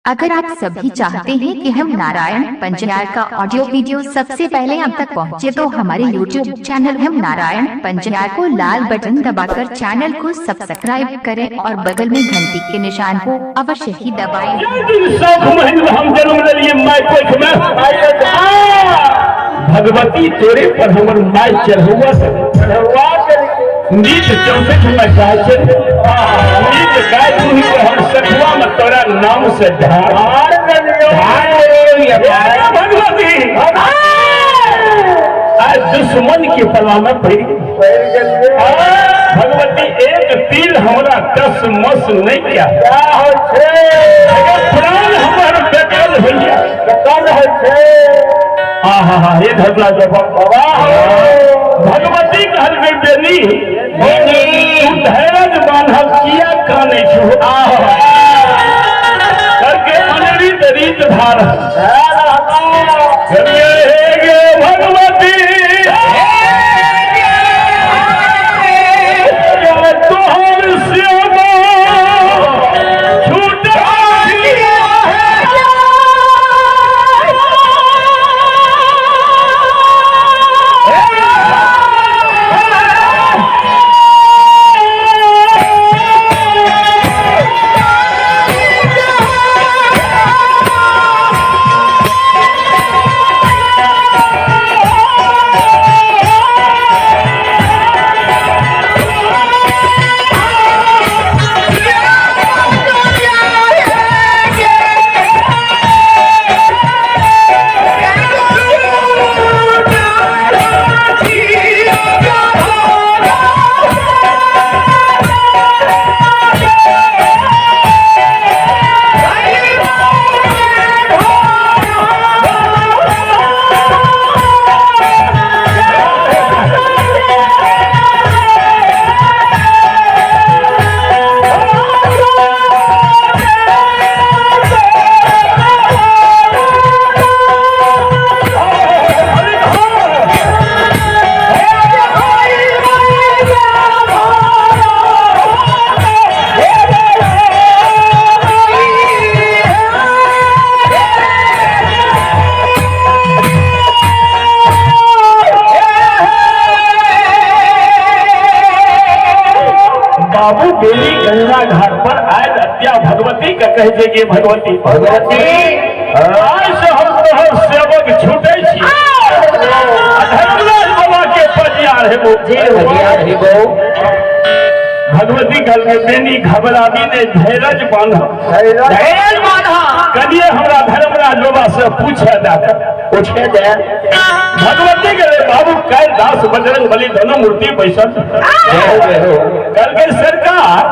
अगर आप सभी चाहते हैं कि हम नारायण पंजयार का ऑडियो वीडियो सबसे पहले आप तक पहुंचे, तो हमारे YouTube चैनल हम नारायण पंजयार को लाल बटन दबाकर चैनल को सब्सक्राइब करें और बगल में घंटी के निशान को अवश्य ही दबाएं। हम जन्म लिए भगवती तोरे पर हमर माई चढ़ुआ नीच 64 में गाय नीच गाय तू ही हम सखुआ में तोरा नाम से धार भगवती आज दुश्मन के पला में पड़ भगवती एक तीर हमरा कस मस नहीं किया प्राण हमार बेकल भैया हाँ ये धरला जब भगवती कहल बेनी तू धैर्य बांधल किया काने छो करके अनरीत रीत धार भगवती तोहर सेवा छूट बाबू बेली गंगा घाट पर आज अत्या भगवती का कहे थे कि भगवती आज से हम तोहर सेवक छूटे धर्मराज बाबा के पजियार है वो भगवती कल के बेनी घबरावी ने धैर्य बांधा कलिए हमरा धर्मराज बाबा से पूछे दे भगवती के बाबू कल दास बजरंग बली दोनों मूर्ति बैसल कल के सरकार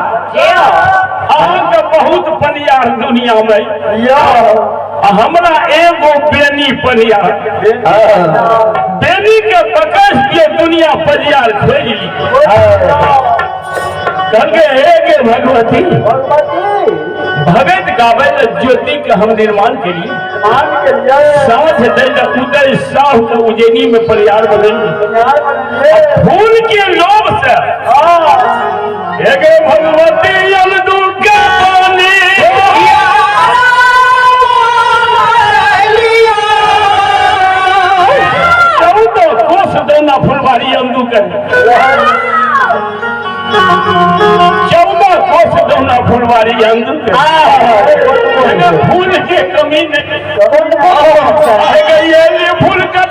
बहुत पनियार दुनिया में हमरा एगो बेनी पनियार बेनी के बकस के दुनिया पनियार खोज ली कल के भगवती भगत गावल ज्योति के हम निर्माण के लिए साथ उदय साह के उज्जैनी में परियार बदलेंगे फूल के लोभ से भगवती कोष दोना फुलवारी अमदू कर 14 कोष दोना फुलवारी अमदू कर फूल के कमी नहीं फूल का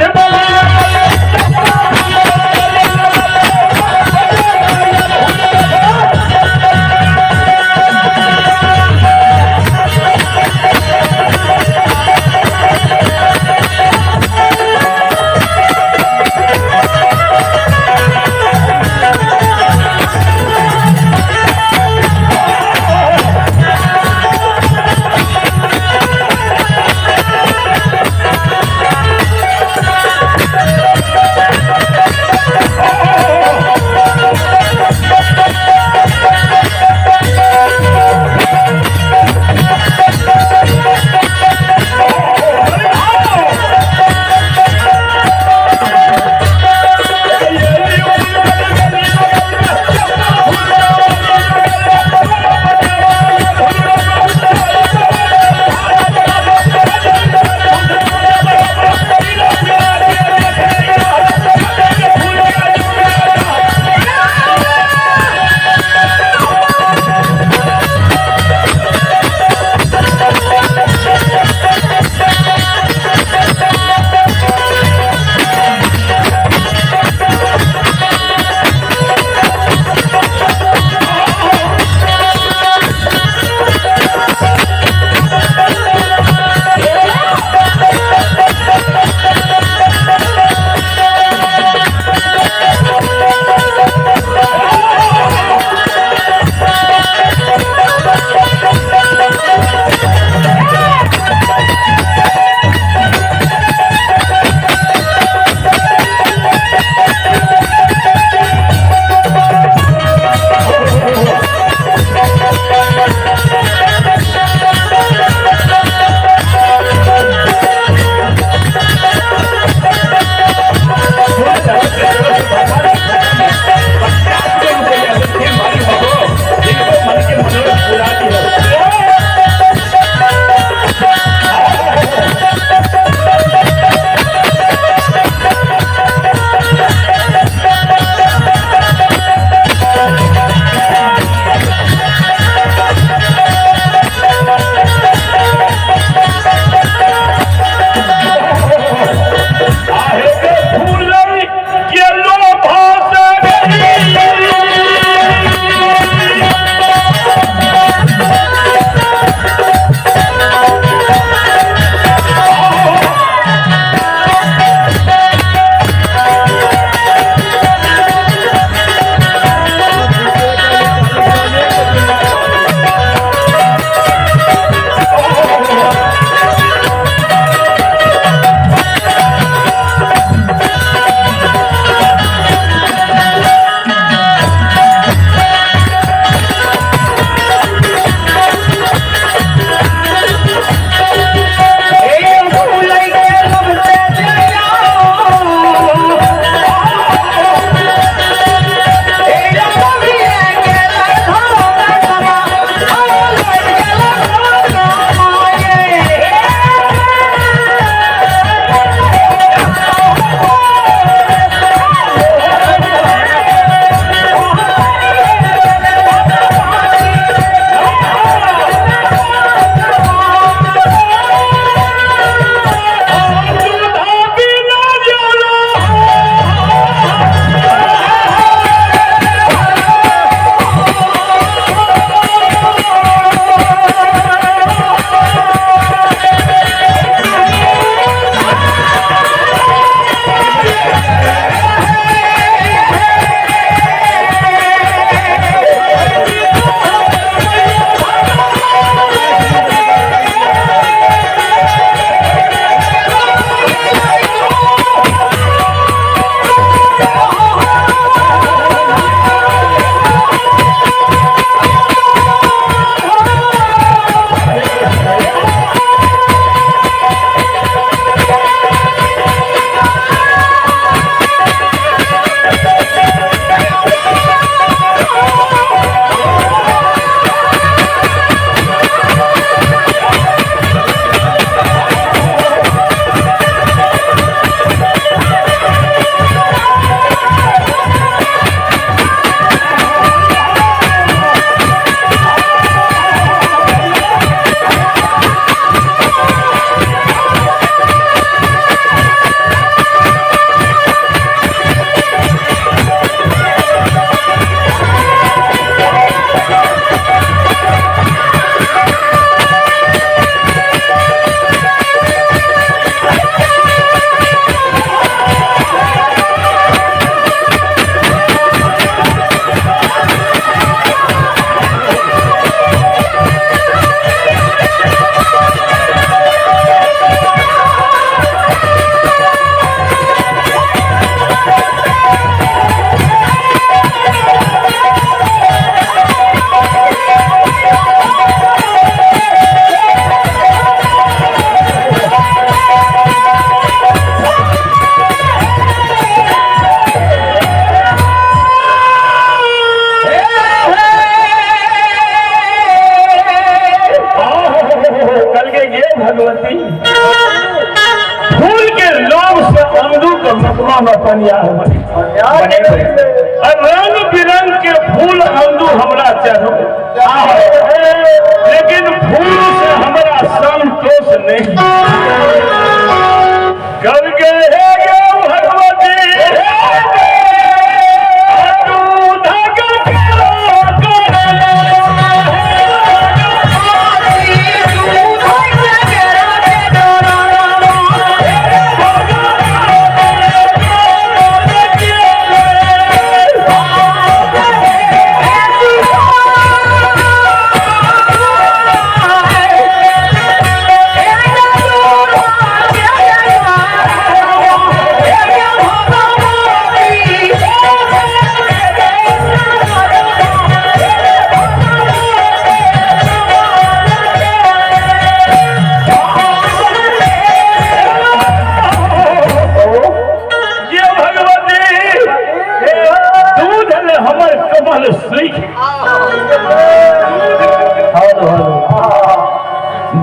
ये भगवती फूल के लोभ से अंधु का मकमा में पनिया रंग बिरंग के फूल अंधु हमरा चाहो लेकिन फूल से हमरा संतोष नहीं कर गए भगवती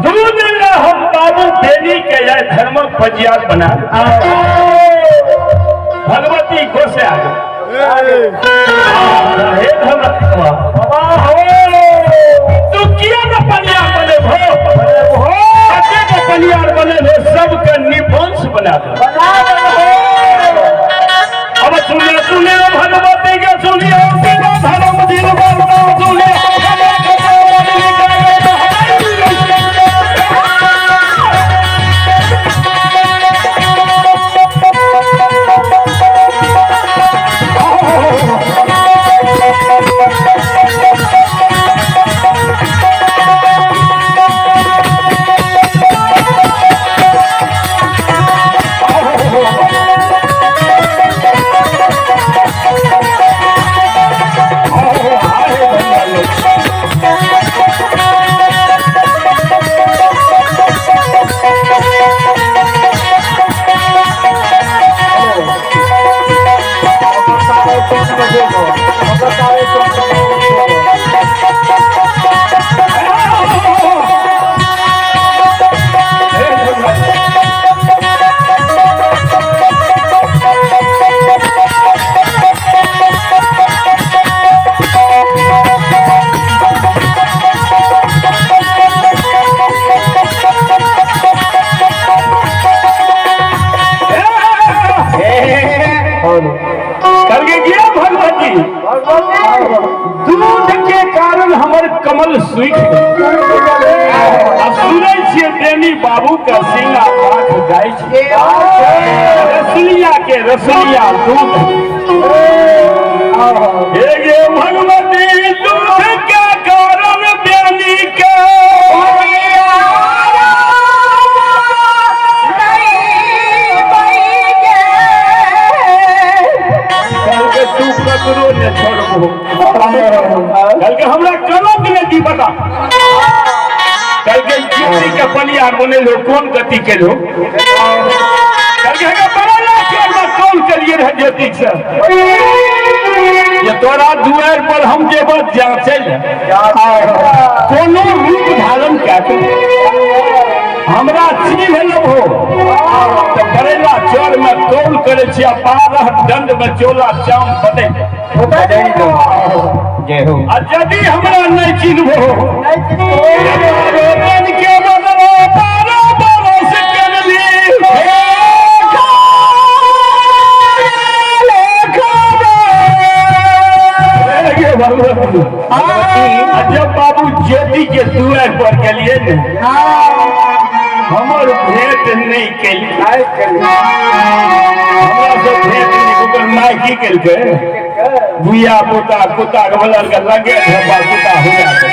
दूध में हम बाबू देवी के यह धर्म फजियात बना भगवती को से आगे तू किया न पनियार बने भो पनियार बने हो सबका निवंश बना अब सुनिए सुनिए भगवती के सुनिए धर्म दिन सुनिए दूध के कारण हमर कमल सूख सुनै छियै प्रेमी बाबू का सिंगा आँख जाय छै रसलिया के रसलिया दूध हे गे भगवती दूध के कारण प्रेमी के तू ककरो ने छोड़बो कल के हमरा कलम ने दी बता कल के किसी के पनियार बने लो कौन गति के लो कल के बड़ा लाख कौन करिए रह ज्योतिक से ये तोरा दुआर पर हम जेब जांचल कोनो रूप धारण क्या हमरा चीज हो तो बरेला चोर में कौल करे 12 दंड में चोला चाम बने यदि हमरा नहीं चिन्हबो के बदला 12 बरस करली जब बाबू ज्योति के दुआर पर गेलिए ने हमर भेंट नहीं केली हमरा से भेंट नहीं ओकर माय की केलकै बुया पोता कुत्ता के बलल के लगे धब्बा कुत्ता हो जाते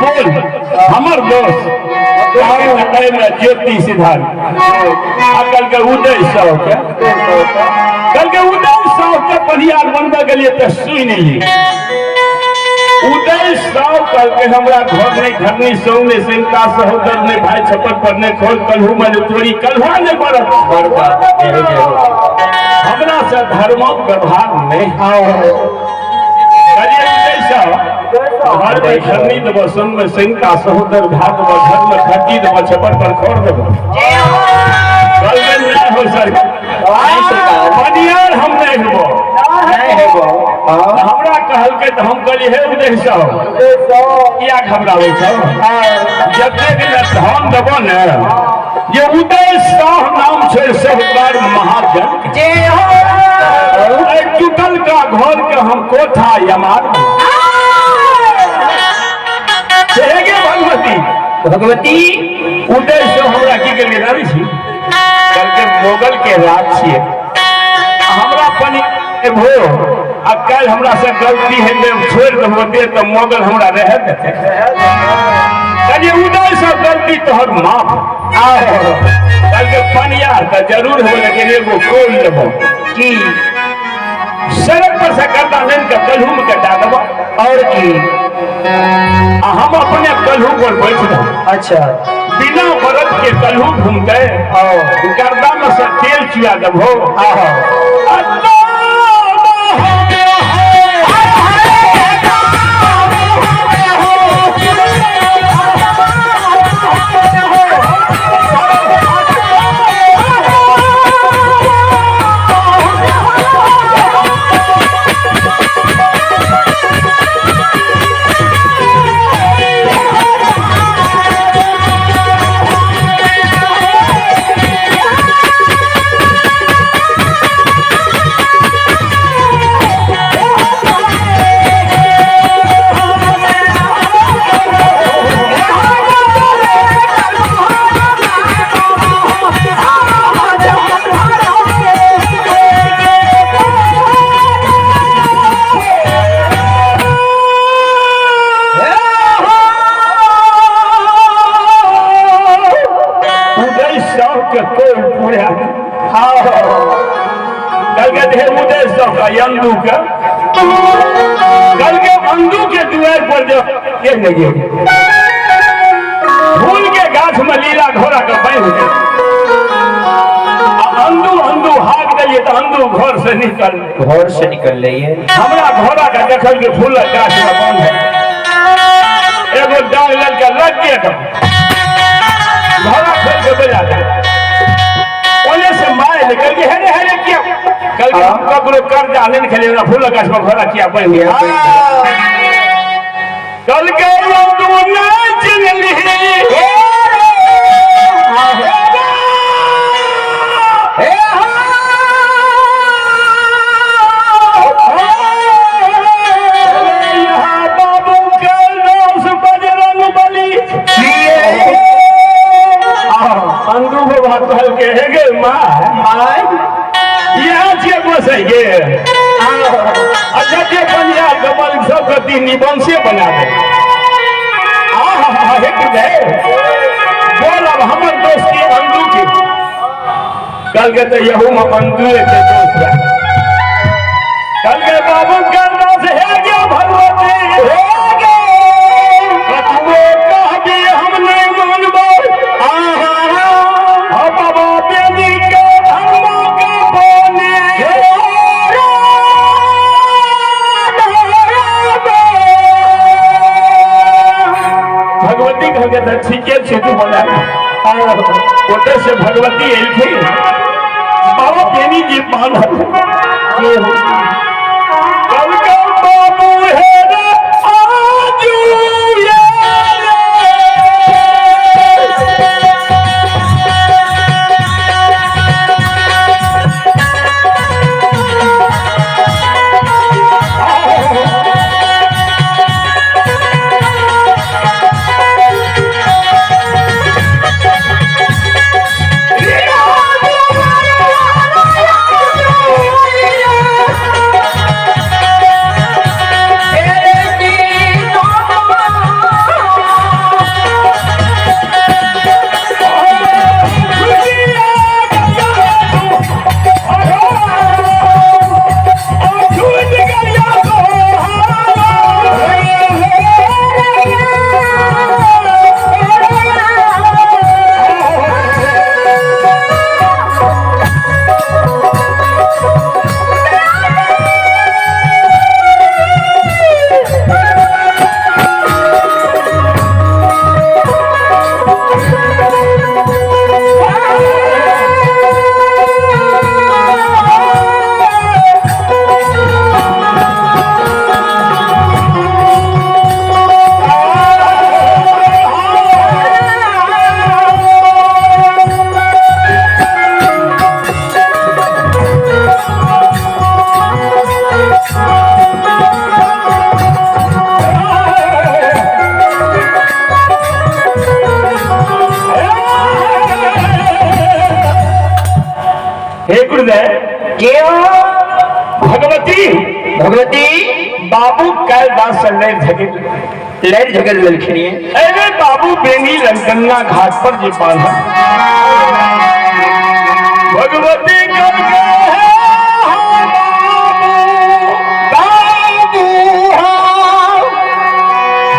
बोल हमर दोस्त ज्योति सिद्धार्थ कल के उदय साहु के पनियार बनबे गेलिए तो सुन ली उदय साहु कल के हमरा घर नहीं घरनी सौ ने सिंता सहोदर ने भाई छप्पर पर ने खोल कलहू में तोरी कलहा ने बरत हमरा से धर्मक व्यवहार नहीं घर में खरनी देव सन में सिंह का सहोदर भात देव घर में खट्टी देव छपर पर खोर देव हो सर बनियार हम नहीं हेबो हमरा कहल के तो हम कहली हे उदय साहब क्या घबरावे छौ जते दिन धन देबो ने ये उदय साह नाम छै सहकार महाजन जे हो टूटल का घर के हम कोठा यमार भगवती भगवती उदय से हमरा की के जानी छी कल के मोगल के राज छिए हमरा पनी भो आ कल हमरा से गलती है ने छोड़ देबो दे तो मोगल हमरा रह देते कल उदय से गलती तोहर माफ कल के पनिया तो जरूर हो लेकिन एगो खोल देबो की सड़क पर से करता लेन के कलहू में कटा देबो और की हम अपने कलहू पर बैठ रहे अच्छा बिना बरत के कलहू घूमते गर्दा में से तेल चुआ देबो कल के अंदू के द्वार पर जो फूल के गाछ में लीला घोड़ा का पैर अंदू अंदू भाग जाइए तो अंदू घर से निकल रही हमरा घोड़ा का देखल के फूल गाछ में बंद है एगो डाल लड़का लग गया घोड़ा खोल के बजा दे ओने से मारे निकल के हेरे हेरे क्या कल के हम ककरो कर्जा लेने के लिए फूल गाछ में घोड़ा किया बन गया कल के अंदू नाच ली निबंशे बना दे बोल अब हमर दोस्त के अंदू की कल के तो यहू में अंदू के दोस्त है कल के बाबू करना से है क्या भगवती कतबो कहबी हम नहीं मानबो बाबा बेदी के धर्म के बोले भगवती कह के ठीके छे तू बोला ओटे से भगवती एलखी बाबा बेनी जी मान के कल का बाबू है रे आजू ये भगवती भगवती बाबू कैलाश से लैर झगड़ ललखिनी अरे बाबू बेनी गंगा घाट पर जी पाला भगवती करके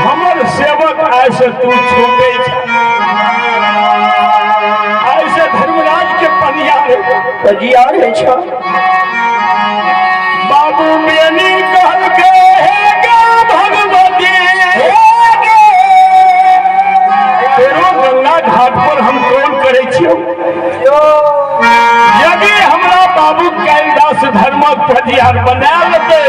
हमर सेवक ऐसे तू छूटे ऐसे धर्मराज के पजियार है छा बाबू बेनी कहल के भगवती तेरो गंगा घाट पर हम कौन करे छियो यदि हमरा बाबू कैलाश धर्मक पजियार बना लेते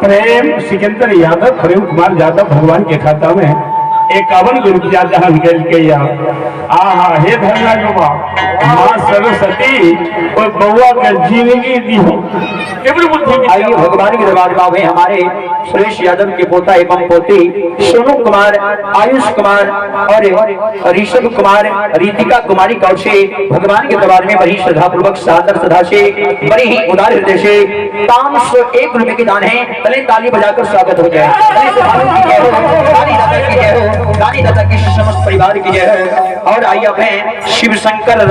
प्रेम सिकंदर यादव प्रेम कुमार यादव भगवान के खाता में 51 रुपया दान करके आहा हे धन्य बाबा माँ सरस्वती और बउआ के जिंदगी दी हो आइए भगवान के दरबार में हमारे सुरेश यादव के पोता एवं पोती सोनू कुमार, आयुष कुमार और ऋषभ कुमार, रितिका कुमारी गौर से भगवान के दरबार में बड़ी श्रद्धा पूर्वक सादर श्रद्धा से बड़ी ही उदार हृदय से 501 रुपए के दान है। पहले ताली बजाकर स्वागत हो जाए। दानी दादा की समस्त परिवार की जय हो। और आइए अब हैं शिव शंकर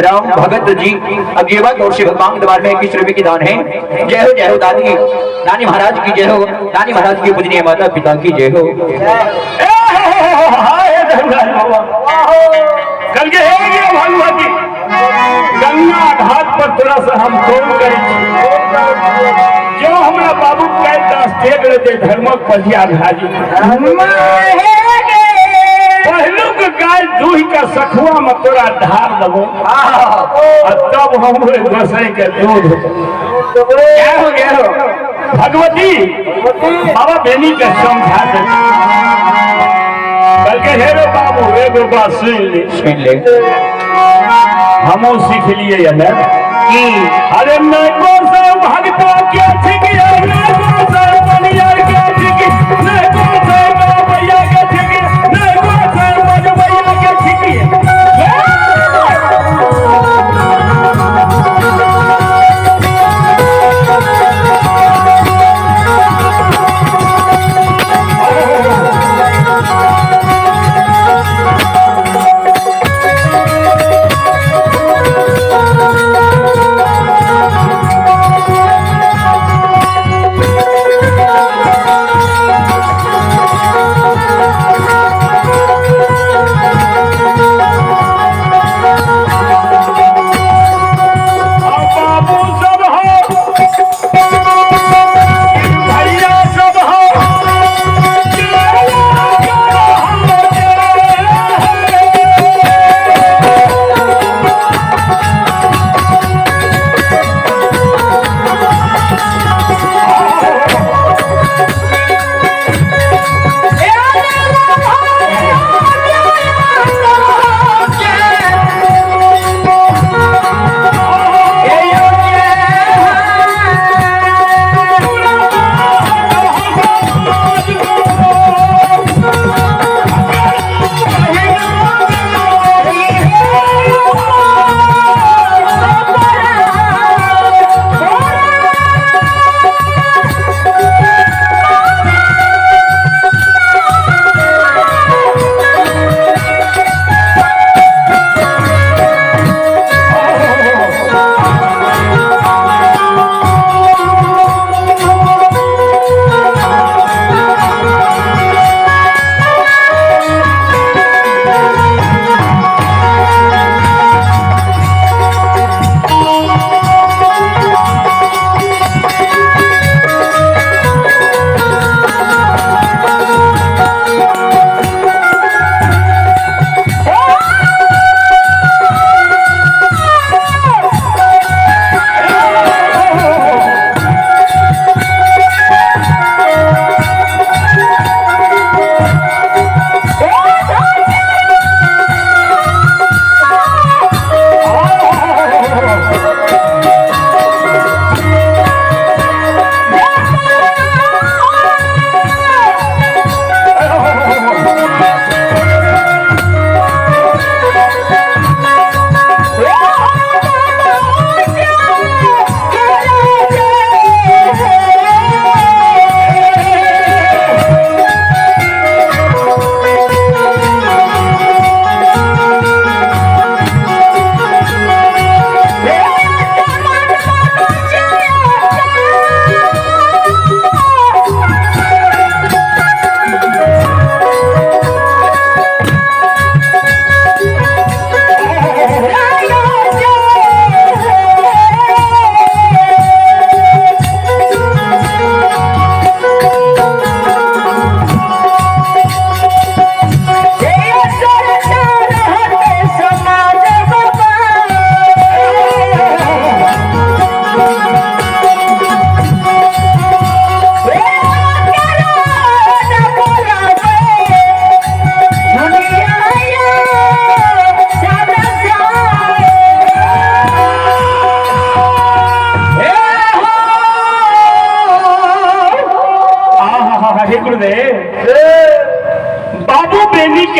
राम भगत जी अगेवा गौर से भगवान के दरबार में 21 रुपए की दान है। जय हो दानी महाराज की जय हो। दानी महाराज की पूजनीय माता पिता की जय हो। भगवती गंगा घाट पर थोड़ा सा हम कौन करें जो हमारा बाबू कैलाश देख लेते धर्मक पजिया भाजी पहलू के गाय दूही का सखुआ में तोरा ढार दबो तब हम गोसाई के दूध क्या हो गया हो भगवती बाबा बेनी के समझा दे बल्कि हेरो बाबू एगो बात सुन ले हमो सीख लिए या ना कि अरे मैं गोसा भगता के ठीक है मैं गोसा बनिया के ठीक मैं गोसा भैया के ठीक मैं गोसा भैया के ठीक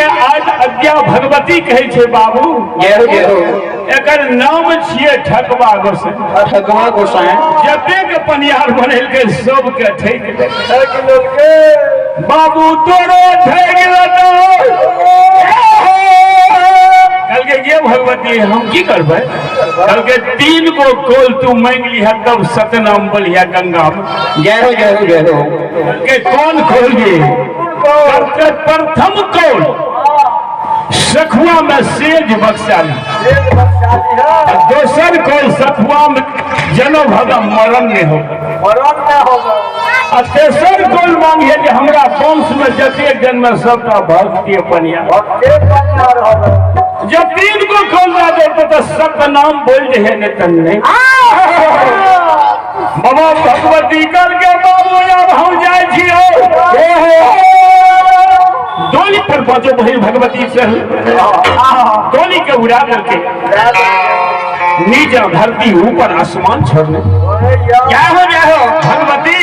के आज अज्ञा भगवती कहे छे बाबू। जय हो जय हो। एकर नाम छिए ठकवा गोसाई। ठकवा गोसाई जते के पनियार बनेल के सब के ठक के बाबू तोरो ठक लतो। कल के ये भगवती हम की करबे? कल के 3 गो कोल तू मांग लिया तब सतनाम बोलिया गंगा में। जय हो जय हो जय हो। के कौन खोल ये? प्रथम कौल सखुआ में सेज बक्साली, दोसर कौल सखुआ में जनो भगम मरण नहीं होगा। और तेसर कौल मांगिए कि हमरा वंश में जते जन्म सबका भक्ति पनिया। जब 3 को कौल ना दे तो सब नाम बोल दे है नहीं। बाबा भगवती करके बाबू अब हम जाए छियो डोली पर पहुंचो बहिन भगवती से डोली के उड़ा करके नीचे धरती ऊपर आसमान छोड़ने। क्या हो भगवती?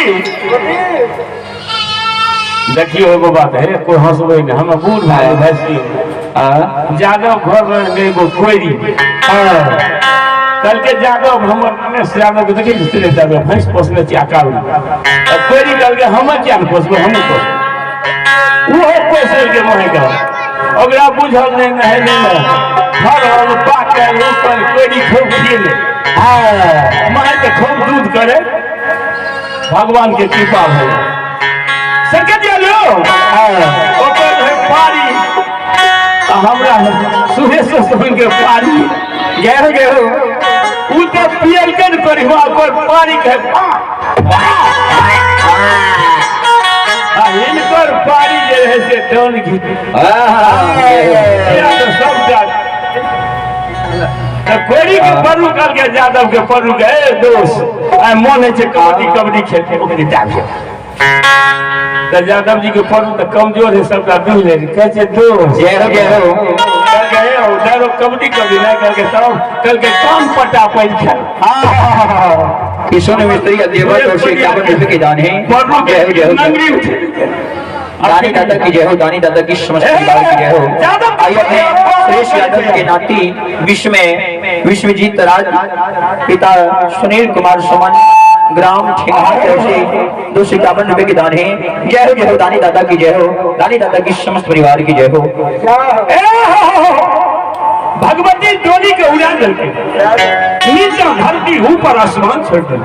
देखियो एगो बात है, कोई हंसबे नहीं, हम बूढ़ भाई भैंसी जादव घर में एगो कोयरी कल के जादव हमर रमेश यादव के देखिए स्त्री जादव भैंस पोसले चाका कोयरी कल के हम क्या न पोसबो हम पोस वो पोसे के मोहे का ओकरा बुझल नहीं फल पाके ऊपर कोयरी खूब खिले माय के खूब दूध करे भगवान के कृपा भइल सकत जानो ओकर पारी हमरा सुहेश सोहन के पारी। जय हो जय हो। उ तो पियल के करवा पर पारी के इनकर पारी जे है से डोल घी तो सब कोरी के परू कर के जादव के परू के दोस्त मन है कबड्डी खेलते ओकरे जाके तो यादव जी के परू तो कमजोर है सबका दूर है कैसे दोस्त। जय हो जय हो। उधर कबड्डी कभी नहीं करके तब कल के काम पटा पैल खेल किशोर मिस्त्री देवर और से 51 रुपए के दान है। जय हो जय हो। दानी दादा की जय हो। दानी दादा की समस्त परिवार की जय हो। आइए अपने सुरेश यादव के नाती विश्वजीत राज पिता सुनील कुमार सुमन ग्राम ठेंगा की ओर से 251 रुपए के दान है। जय हो जय हो। दानी दादा की जय हो। दानी दादा की समस्त परिवार की जय हो। भगवती डोली के उड़ा करके नीचे धरती ऊपर आसमान छोड़ दे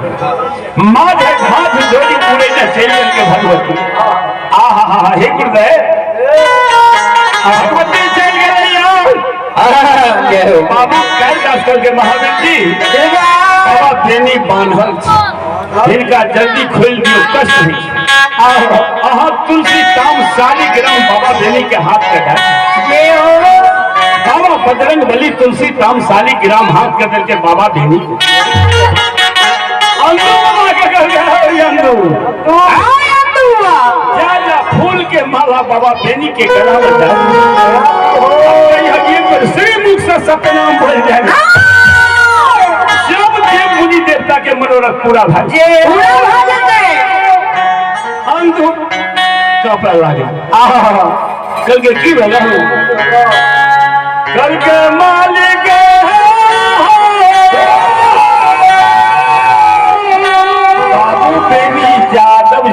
माँ डोली उड़े न चल के भगवती हे गुरुदेव भगवती चल गए बाबू कैलाश करके महावीर जी बाबा बेनी बांधल जिनका जल्दी खोल दियो कष्ट तुलसी ताम शालिग्राम बाबा बेनी के हाथ के बाबा बजरंग बली तुलसी ताम शालिग्राम हाथ के दल के बाबा बेनी को जा फूल के माला बाबा बेनी के गला में डाल श्री मुख से सतनाम बोल जाए सब देव मुनि देवता के मनोरथ पूरा भाई अंधु कपड़ा लागे कल के की भेल कल के मालिक बाबू बेनी यादव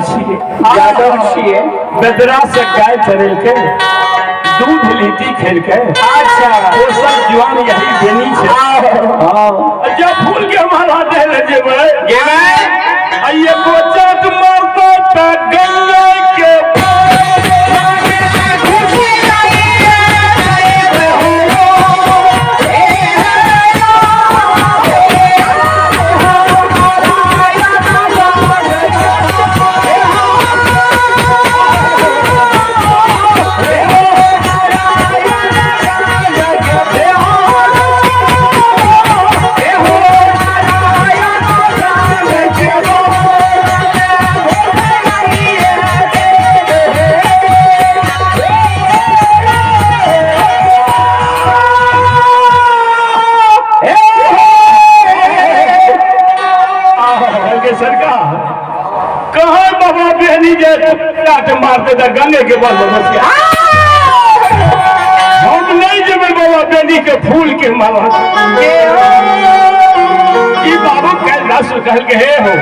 छिए बेदरा से गाय चरेल के दूध लीटी खेल के अच्छा वो सब जवान यही बेनी छे जब फूल के माला दे ले जेबे आइए कोचक मारता था गंगा के मारते थे गंगे के बल हम नहीं जब बाबा बेनी के फूल के माला ई बाबू कैलाश कहल के हे हो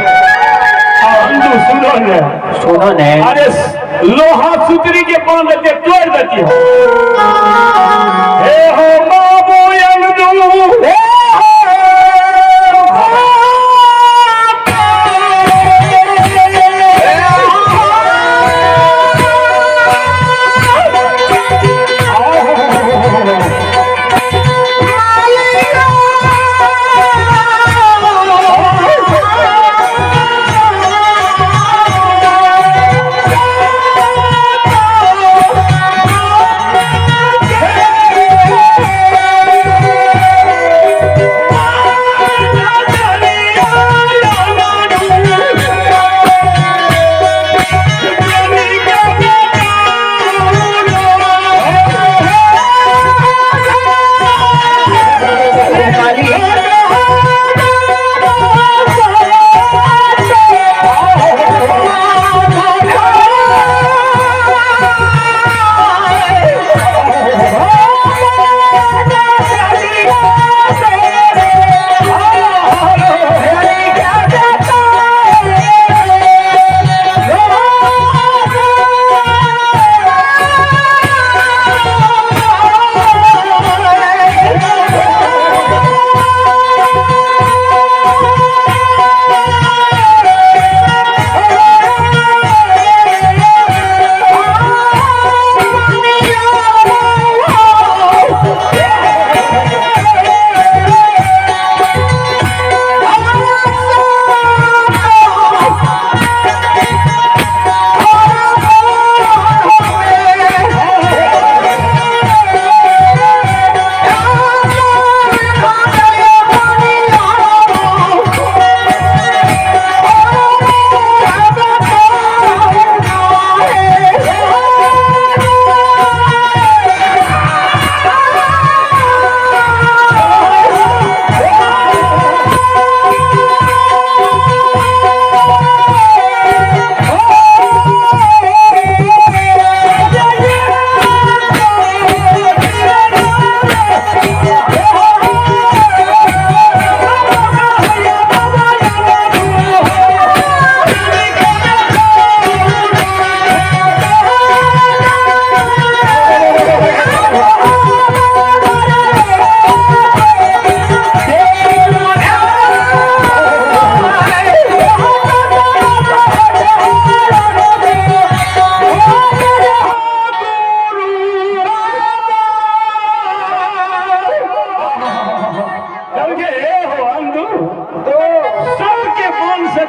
अंधु सुनो ने अरे लोहा सुतरी के पान देते तोड़ देती हो हे हो बाबू अंधु हे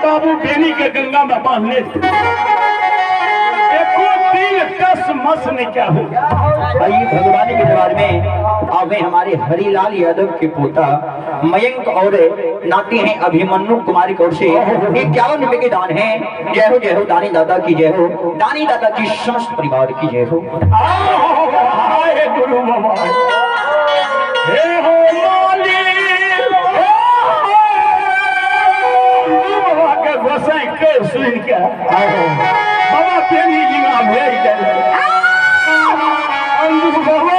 बाबू बेनी के गंगा में बांधने एको दिल टस मस ने क्या हो। आइए भगवान के दरबार में आवे हमारे हरिलाल यादव के पोता मयंक और नाती हैं अभिमन्यु कुमारी कौर से 51 रुपए के दान है। जय हो दानी दादा की जय हो, दानी दादा की समस्त परिवार की जय हो। हाय गुरु बाबा हे हो माली बाबा के गोसाई के सुन के बाबा पेनी जिंगा भेज दे अंदु बाबा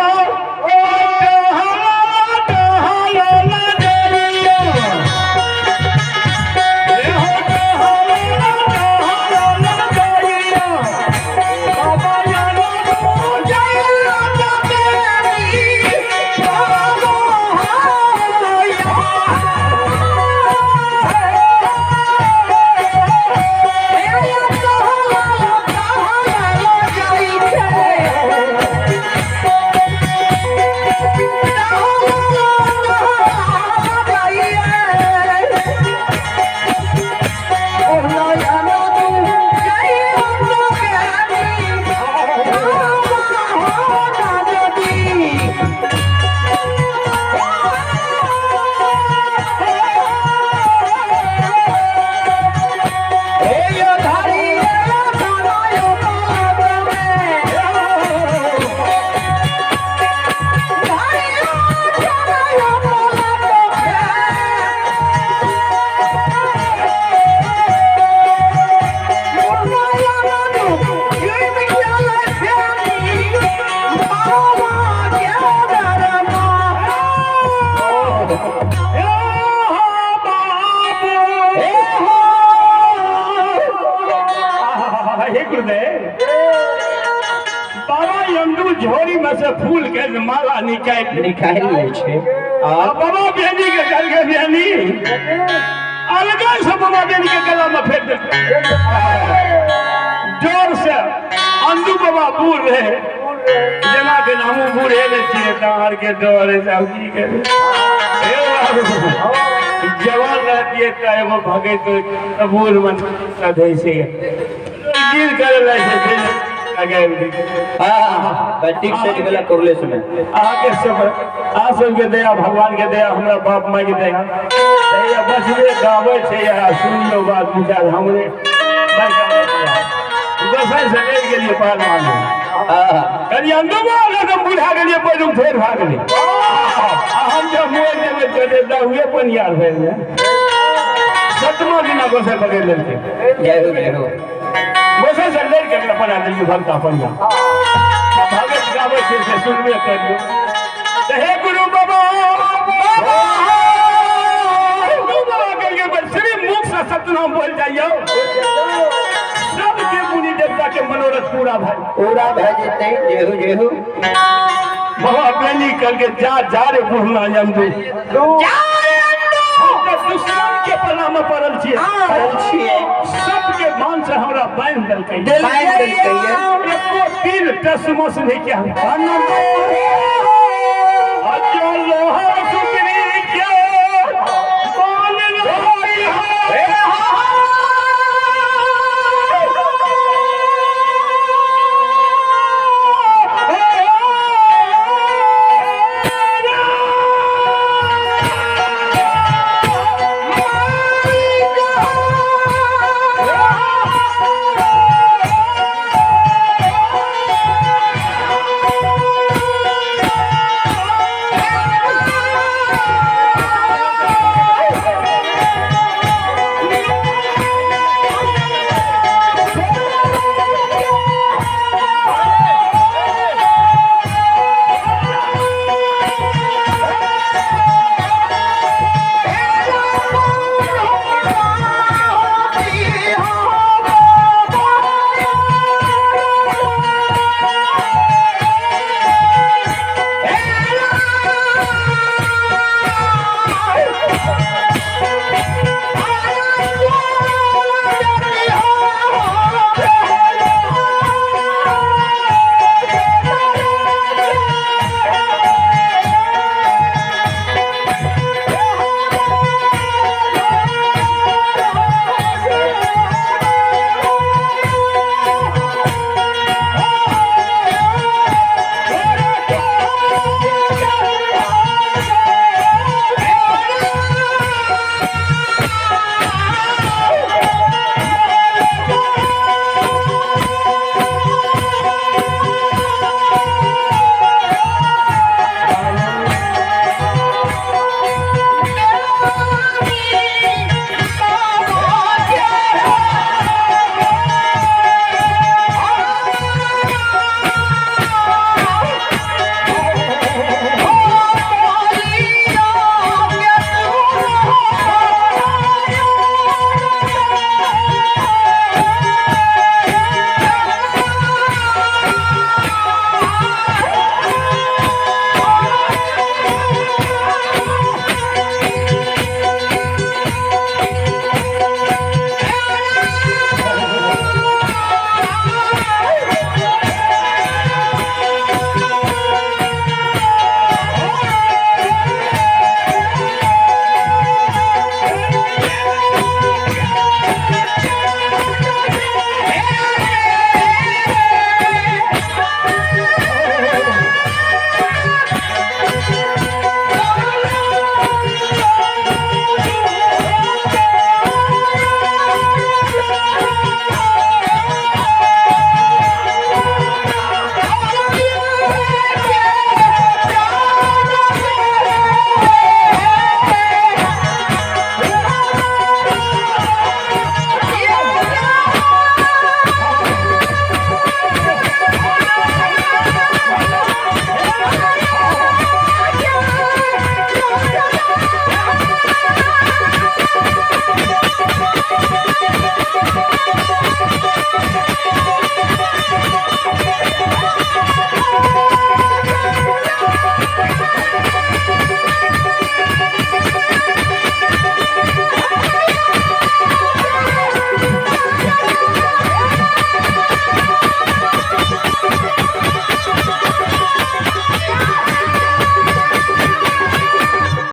में से फूल के माला निकाल लै छै बाबा बेनी के गल के बेनी अलगा से बाबा बेनी के गला में फेंक देते जोर से अंधु बाबा बूढ़ रहे जना के नामो बूढ़े ने छिए तार के डर साउजी के जवान रहती है तो एगो भगे तो बूढ़ मन सधे से गिर कर ले से आगे हां ठीक से निकला करले समय आगे सब आ सब के दया भगवान के दया हमरा बाप माई के दया दया बचबे गावे छै या सुनियो बात विचार हमरे गोसाई से ले गेलिए पहलवान कनी अंदुबा लगे बुढ़ा गेलिए पैदुम फेर भाग गेली हम जब मोर देबे तो दे हुए पनियार भेल सतमा दिना गोसाई पकड़ लेलके जय हो गोसाई से ले के बना देलिए भक्ता पनिया भगत गावे से सुनबे करियो तो हे गुरु बाबा श्री मुख से सतनाम बोल जाइयो सबके मुनि देवता के मनोरथ पूरा भय जेते जय हो बाबा बेनी करके जा रे बुढ़ना जमदू दुश्मन के पला में पड़ल छिए सबके मान से हमरा बांध देलकै एको तीर टसमस नहीं किया अजो लोहा